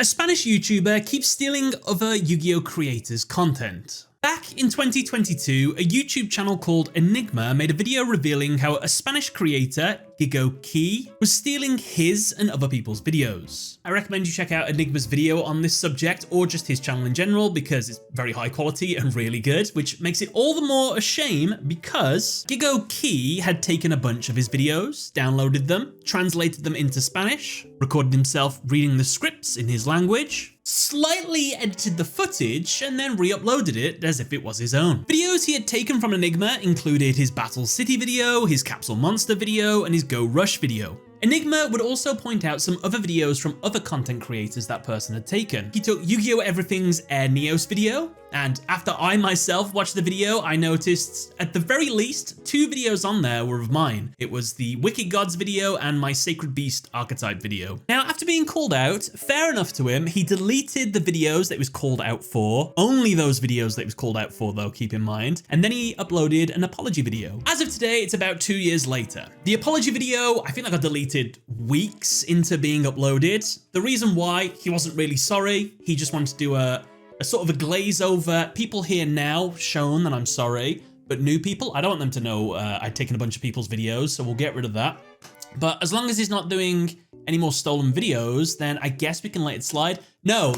A Spanish YouTuber keeps stealing other Yu-Gi-Oh creators' content. Back in 2022, a YouTube channel called Enigma made a video revealing how a Spanish creator, Yugioh, was stealing his and other people's videos. I recommend you check out Enigma's video on this subject or just his channel in general because it's very high quality and really good, which makes it all the more a shame because Yugioh had taken a bunch of his videos, downloaded them, translated them into Spanish, recorded himself reading the scripts in his language, slightly edited the footage, and then re-uploaded it as if it was his own. Videos he had taken from Enigma included his Battle City video, his Capsule Monster video, and his Go Rush video. Enigma would also point out some other videos from other content creators that person had taken. He took Yu-Gi-Oh! Everything's Air Neos video, and after I myself watched the video, I noticed at the very least 2 videos on there were of mine. It was the Wicked Gods video and my Sacred Beast archetype video. Now, after being called out, fair enough to him, he deleted the videos that he was called out for, only those videos that he was called out for though, keep in mind, and then he uploaded an apology video. As of today, it's about 2 years later. The apology video, I think I got deleted weeks into being uploaded. The reason why, he wasn't really sorry, he just wanted to do a sort of a glaze over. People here now shown that I'm sorry, but new people, I don't want them to know I'd taken a bunch of people's videos, so we'll get rid of that. But as long as he's not doing any more stolen videos, then I guess we can let it slide. No,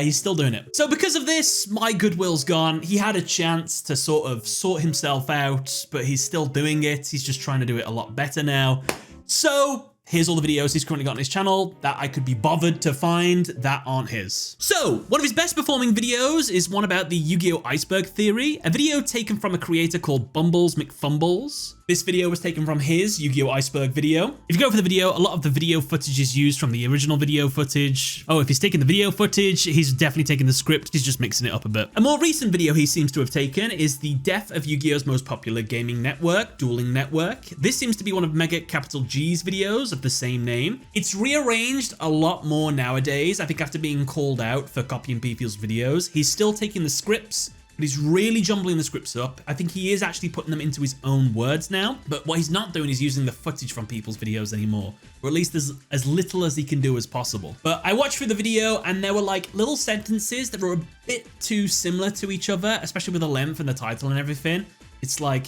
he's still doing it. So because of this, my goodwill's gone. He had a chance to sort of sort himself out, but he's still doing it. He's just trying to do it a lot better now. So here's all the videos he's currently got on his channel that I could be bothered to find that aren't his. So one of his best performing videos is one about the Yu-Gi-Oh! Iceberg theory, a video taken from a creator called Bumbles McFumbles. This video was taken from his Yu-Gi-Oh! Iceberg video. If you go for the video, a lot of the video footage is used from the original video footage. Oh, if he's taking the video footage, he's definitely taking the script. He's just mixing it up a bit. A more recent video he seems to have taken is the death of Yu-Gi-Oh's most popular gaming network, Dueling Network. This seems to be one of Mega Capital G's videos of the same name. It's rearranged a lot more nowadays. I think after being called out for copying people's videos, he's still taking the scripts, but he's really jumbling the scripts up. I think he is actually putting them into his own words now, but what he's not doing is using the footage from people's videos anymore, or at least as little as he can do as possible. But I watched through the video and there were like little sentences that were a bit too similar to each other, especially with the length and the title and everything. It's like,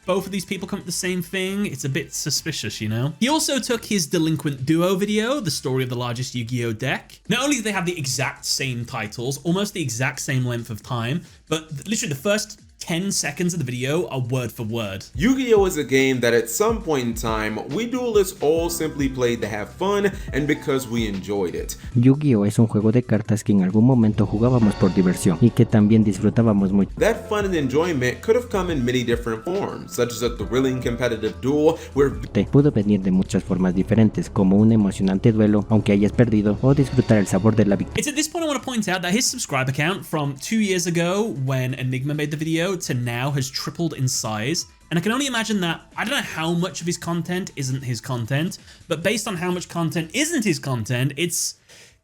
both of these people come up with the same thing? It's a bit suspicious, you know? He also took his Delinquent Duo video, the story of the largest Yu-Gi-Oh deck. Not only do they have the exact same titles, almost the exact same length of time, but literally the first 10 seconds of the video are word for word. Yu-Gi-Oh! Is a game that at some point in time, we duelists all simply played to have fun and because we enjoyed it. Yu-Gi-Oh! Es un juego de cartas que en algún momento jugábamos por diversión y que también disfrutábamos mucho. That fun and enjoyment could have come in many different forms, such as a thrilling competitive duel where Pudo venir de muchas formas diferentes, como un emocionante duelo, aunque hayas perdido, o disfrutar el sabor de la victoria. It's at this point I want to point out that his subscriber count from 2 years ago when Enigma made the video to now has tripled in size. And I can only imagine that, I don't know how much of his content isn't his content, but based on how much content isn't his content, it's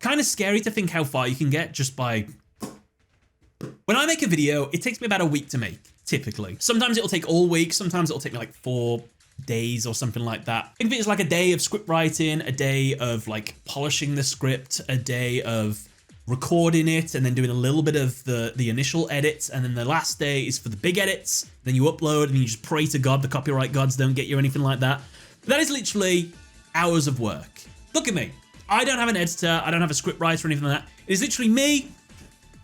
kind of scary to think how far you can get just by... When I make a video, it takes me about a week to make, typically. Sometimes it'll take all week, sometimes it'll take me like 4 days or something like that. Think of it as like a day of script writing, a day of like polishing the script, a day of recording it and then doing a little bit of the initial edits, and then the last day is for the big edits. Then you upload and you just pray to God the copyright gods don't get you or anything like that. But that is literally hours of work. Look at me. I don't have an editor, I don't have a script writer or anything like that. It is literally me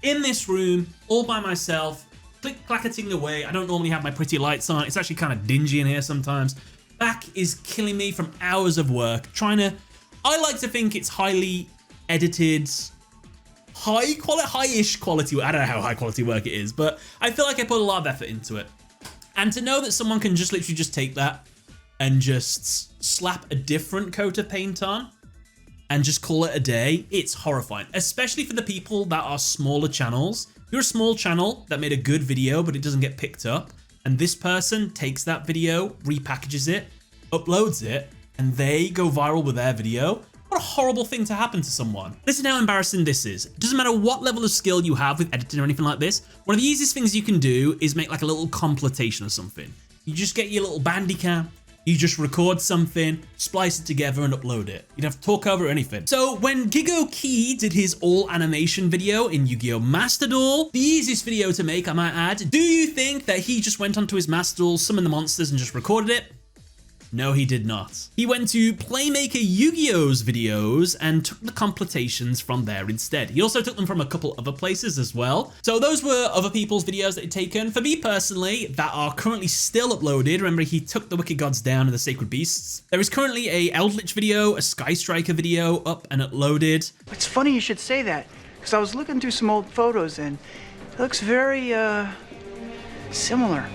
in this room all by myself, click-clacketing away. I don't normally have my pretty lights on. It's actually kind of dingy in here sometimes. Back is killing me from hours of work I like to think it's highly edited, high-ish quality. I don't know how high quality work it is, but I feel like I put a lot of effort into it. And to know that someone can just literally just take that and just slap a different coat of paint on and just call it a day, it's horrifying, especially for the people that are smaller channels. If you're a small channel that made a good video, but it doesn't get picked up, and this person takes that video, repackages it, uploads it, and they go viral with their video, what a horrible thing to happen to someone. Listen how embarrassing this is. It doesn't matter what level of skill you have with editing or anything like this. One of the easiest things you can do is make like a little compilation or something. You just get your little Bandicam, You just record something, splice it together and upload it. You don't have to talk over anything. So when Yugioh Key did his all animation video in Yu-Gi-Oh! Master Duel, the easiest video to make, I might add, do you think that he just went onto his Master Duel, summoned the monsters and just recorded it? No, he did not. He went to Playmaker Yu-Gi-Oh's videos and took the completions from there instead. He also took them from a couple other places as well. So those were other people's videos that he'd taken. For me personally, that are currently still uploaded. Remember, he took the Wicked Gods down and the Sacred Beasts. There is currently a Eldritch video, a Sky Striker video up and uploaded. It's funny you should say that, because I was looking through some old photos and it looks very, similar.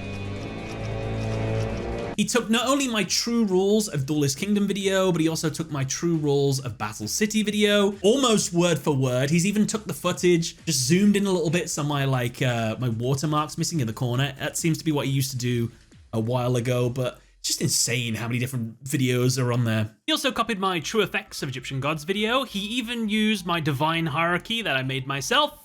He took not only my True Rules of Duelist Kingdom video, but he also took my True Rules of Battle City video, almost word for word. He's even took the footage, just zoomed in a little bit, so my my watermarks missing in the corner. That seems to be what he used to do a while ago, but it's just insane how many different videos are on there. He also copied my True Effects of Egyptian Gods video. He even used my Divine Hierarchy that I made myself.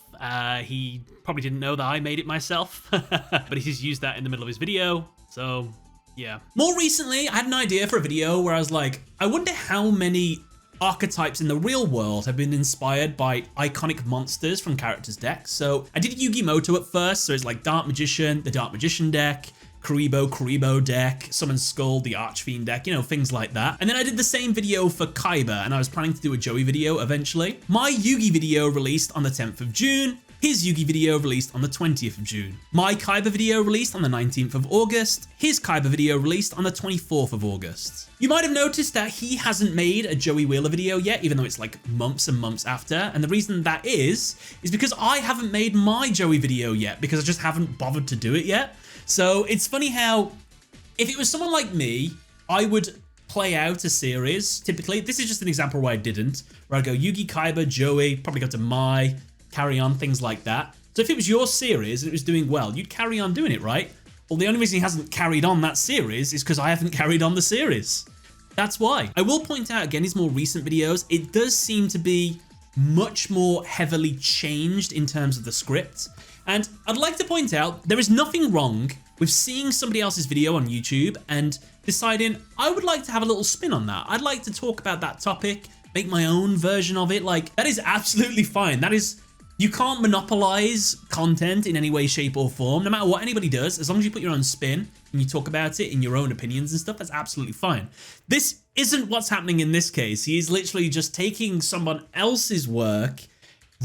He probably didn't know that I made it myself, but he's used that in the middle of his video, so yeah. More recently, I had an idea for a video where I was like, I wonder how many archetypes in the real world have been inspired by iconic monsters from characters' decks. So I did Yugimoto at first, so it's like Dark Magician, the Dark Magician deck, Kuribo deck, Summon Skull, the Archfiend deck, you know, things like that. And then I did the same video for Kaiba, and I was planning to do a Joey video eventually. My Yugi video released on the 10th of June. His Yugi video released on the 20th of June. My Kaiba video released on the 19th of August. His Kaiba video released on the 24th of August. You might have noticed that he hasn't made a Joey Wheeler video yet, even though it's like months and months after. And the reason that is because I haven't made my Joey video yet, because I just haven't bothered to do it yet. So it's funny how, if it was someone like me, I would play out a series. Typically, this is just an example where I didn't, where I go Yugi, Kaiba, Joey, probably go to Mai, carry on, things like that. So if it was your series and it was doing well, you'd carry on doing it, right? Well, the only reason he hasn't carried on that series is because I haven't carried on the series. That's why. I will point out again, his more recent videos, it does seem to be much more heavily changed in terms of the script. And I'd like to point out, there is nothing wrong with seeing somebody else's video on YouTube and deciding, I would like to have a little spin on that. I'd like to talk about that topic, make my own version of it. Like, that is absolutely fine. That is, you can't monopolize content in any way, shape, or form. No matter what anybody does, as long as you put your own spin and you talk about it in your own opinions and stuff, that's absolutely fine. This isn't what's happening in this case. He is literally just taking someone else's work,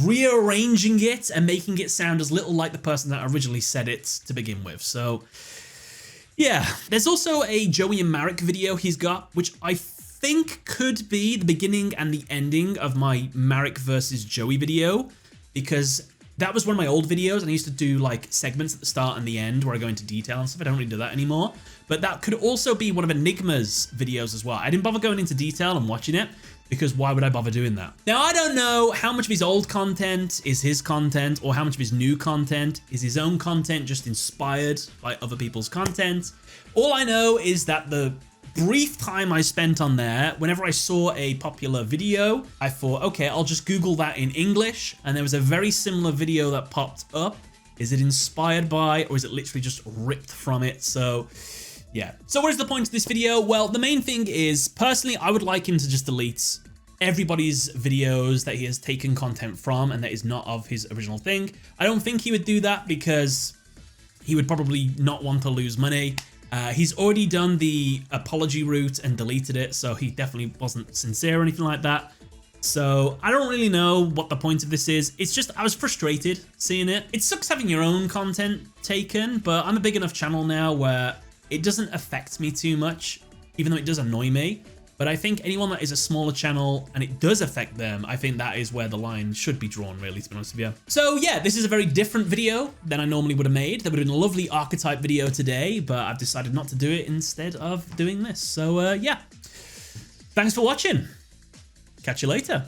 rearranging it, and making it sound as little like the person that originally said it to begin with. So, yeah. There's also a Joey and Marek video he's got, which I think could be the beginning and the ending of my Marek versus Joey video, because that was one of my old videos and I used to do like segments at the start and the end where I go into detail and stuff. I don't really do that anymore, but that could also be one of Enigma's videos as well. I didn't bother going into detail and watching it because why would I bother doing that? Now, I don't know how much of his old content is his content or how much of his new content is his own content, just inspired by other people's content. All I know is that the brief time I spent on there, whenever I saw a popular video, I thought, okay, I'll just Google that in English. And there was a very similar video that popped up. Is it inspired by, or is it literally just ripped from it? So yeah. So what is the point of this video? Well, the main thing is, personally, I would like him to just delete everybody's videos that he has taken content from and that is not of his original thing. I don't think he would do that because he would probably not want to lose money. He's already done the apology route and deleted it, so he definitely wasn't sincere or anything like that. So I don't really know what the point of this is. It's just, I was frustrated seeing it. It sucks having your own content taken, but I'm a big enough channel now where it doesn't affect me too much, even though it does annoy me. But I think anyone that is a smaller channel and it does affect them, I think that is where the line should be drawn, really, to be honest with you. So yeah, this is a very different video than I normally would have made. There would have been a lovely archetype video today, but I've decided not to do it instead of doing this. So yeah, thanks for watching. Catch you later.